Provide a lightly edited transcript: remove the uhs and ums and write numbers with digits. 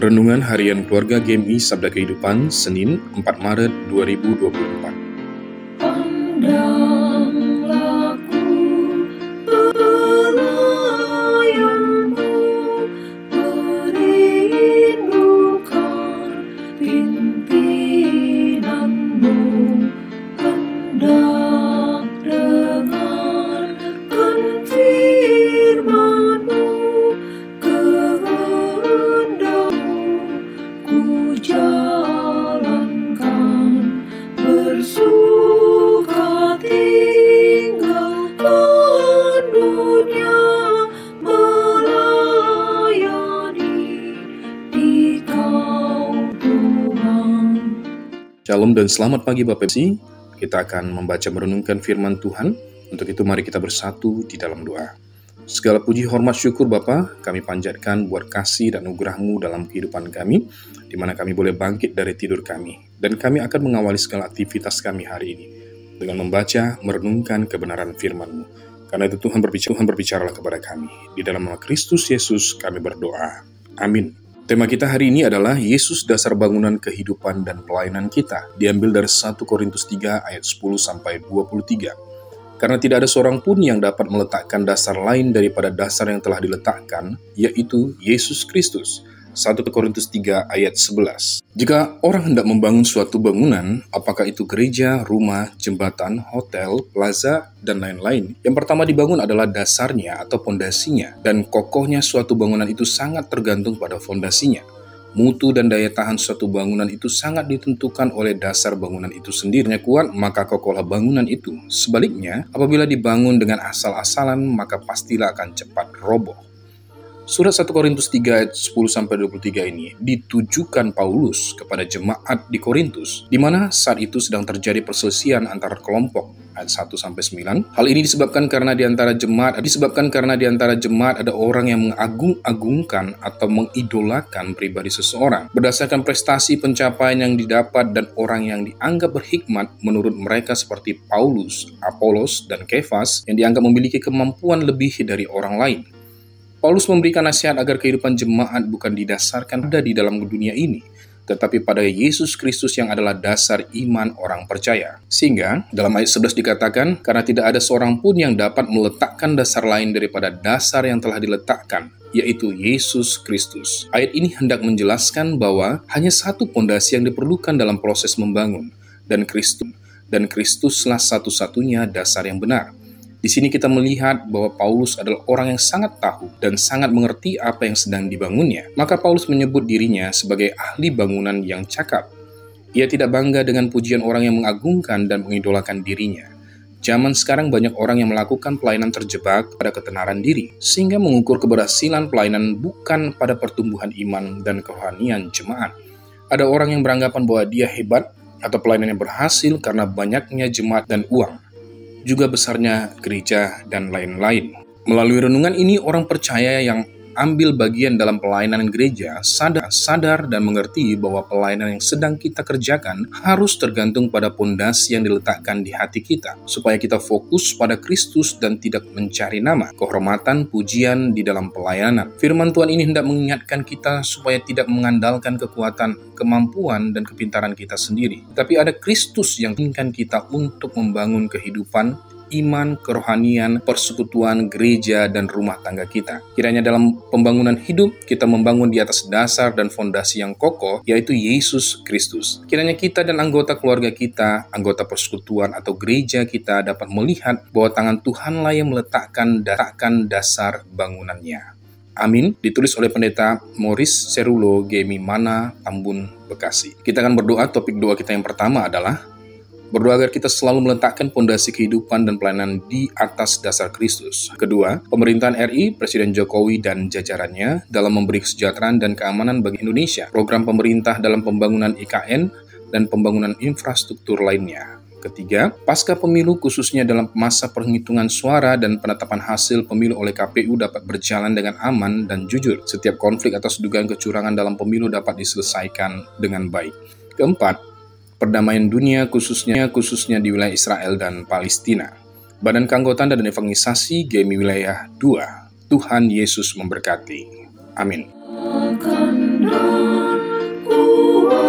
Renungan Harian Keluarga GMI Sabda Kehidupan, Senin 4 Maret 2024. Pandanglah ku pelayanmu, merindukan pimpinanmu, hendak dengarkan firman-Mu, ku jalankan, bersuka tinggalkan dunia, melayani di Kau Tuhan. Shalom dan selamat pagi Bapak Ibu. Kita akan membaca merenungkan firman Tuhan. Untuk itu mari kita bersatu di dalam doa. Segala puji, hormat, syukur Bapa, kami panjatkan buat kasih dan anugerah-Mu dalam kehidupan kami, di mana kami boleh bangkit dari tidur kami. Dan kami akan mengawali segala aktivitas kami hari ini, dengan membaca, merenungkan kebenaran firman-Mu. Karena itu Tuhan berbicaralah kepada kami. Di dalam nama Kristus Yesus kami berdoa. Amin. Tema kita hari ini adalah Yesus dasar bangunan kehidupan dan pelayanan kita. Diambil dari 1 Korintus 3 ayat 10-23. Karena tidak ada seorang pun yang dapat meletakkan dasar lain daripada dasar yang telah diletakkan, yaitu Yesus Kristus. 1 Korintus 3 ayat 11. Jika orang hendak membangun suatu bangunan, apakah itu gereja, rumah, jembatan, hotel, plaza, dan lain-lain, yang pertama dibangun adalah dasarnya atau fondasinya, dan kokohnya suatu bangunan itu sangat tergantung pada fondasinya. Mutu dan daya tahan suatu bangunan itu sangat ditentukan oleh dasar bangunan itu sendiri. Kuat, maka kokohlah bangunan itu. Sebaliknya, apabila dibangun dengan asal-asalan, maka pastilah akan cepat roboh. Surat 1 Korintus 3 ayat 10-23 ini ditujukan Paulus kepada jemaat di Korintus, di mana saat itu sedang terjadi perselisihan antara kelompok, ayat 1-9. Hal ini disebabkan karena di antara jemaat ada orang yang mengagung-agungkan atau mengidolakan pribadi seseorang berdasarkan prestasi pencapaian yang didapat, dan orang yang dianggap berhikmat menurut mereka seperti Paulus, Apolos, dan Kefas yang dianggap memiliki kemampuan lebih dari orang lain. Paulus memberikan nasihat agar kehidupan jemaat bukan didasarkan di dalam dunia ini, tetapi pada Yesus Kristus yang adalah dasar iman orang percaya. Sehingga dalam ayat 11 dikatakan, karena tidak ada seorang pun yang dapat meletakkan dasar lain daripada dasar yang telah diletakkan, yaitu Yesus Kristus. Ayat ini hendak menjelaskan bahwa hanya satu pondasi yang diperlukan dalam proses membangun, dan Kristuslah satu-satunya dasar yang benar. Di sini kita melihat bahwa Paulus adalah orang yang sangat tahu dan sangat mengerti apa yang sedang dibangunnya. Maka Paulus menyebut dirinya sebagai ahli bangunan yang cakap. Ia tidak bangga dengan pujian orang yang mengagungkan dan mengidolakan dirinya. Zaman sekarang banyak orang yang melakukan pelayanan terjebak pada ketenaran diri, sehingga mengukur keberhasilan pelayanan bukan pada pertumbuhan iman dan kerohanian jemaat. Ada orang yang beranggapan bahwa dia hebat atau pelayanannya berhasil karena banyaknya jemaat dan uang, juga besarnya gereja, dan lain-lain. Melalui renungan ini, orang percaya yang ambil bagian dalam pelayanan gereja sadar dan mengerti bahwa pelayanan yang sedang kita kerjakan harus tergantung pada pondasi yang diletakkan di hati kita, supaya kita fokus pada Kristus dan tidak mencari nama, kehormatan, pujian di dalam pelayanan. Firman Tuhan ini hendak mengingatkan kita supaya tidak mengandalkan kekuatan, kemampuan, dan kepintaran kita sendiri, tapi ada Kristus yang menginginkan kita untuk membangun kehidupan iman, kerohanian, persekutuan, gereja, dan rumah tangga kita. Kiranya dalam pembangunan hidup, kita membangun di atas dasar dan fondasi yang kokoh, yaitu Yesus Kristus. Kiranya kita dan anggota keluarga kita, anggota persekutuan atau gereja kita dapat melihat bahwa tangan Tuhanlah yang meletakkan dasar bangunannya. Amin. Ditulis oleh Pendeta Morris Serulo, GMI Mana, Tambun, Bekasi. Kita akan berdoa. Topik doa kita yang pertama adalah berdoa agar kita selalu meletakkan pondasi kehidupan dan pelayanan di atas dasar Kristus. Kedua, pemerintahan RI, Presiden Jokowi dan jajarannya dalam memberi kesejahteraan dan keamanan bagi Indonesia, program pemerintah dalam pembangunan IKN dan pembangunan infrastruktur lainnya. Ketiga, pasca pemilu khususnya dalam masa penghitungan suara dan penetapan hasil pemilu oleh KPU dapat berjalan dengan aman dan jujur. Setiap konflik atas dugaan kecurangan dalam pemilu dapat diselesaikan dengan baik. Keempat, perdamaian dunia khususnya di wilayah Israel dan Palestina. Badan Keanggotaan dan Evangelisasi GMI Wilayah 2. Tuhan Yesus memberkati. Amin. dan kuasaiku,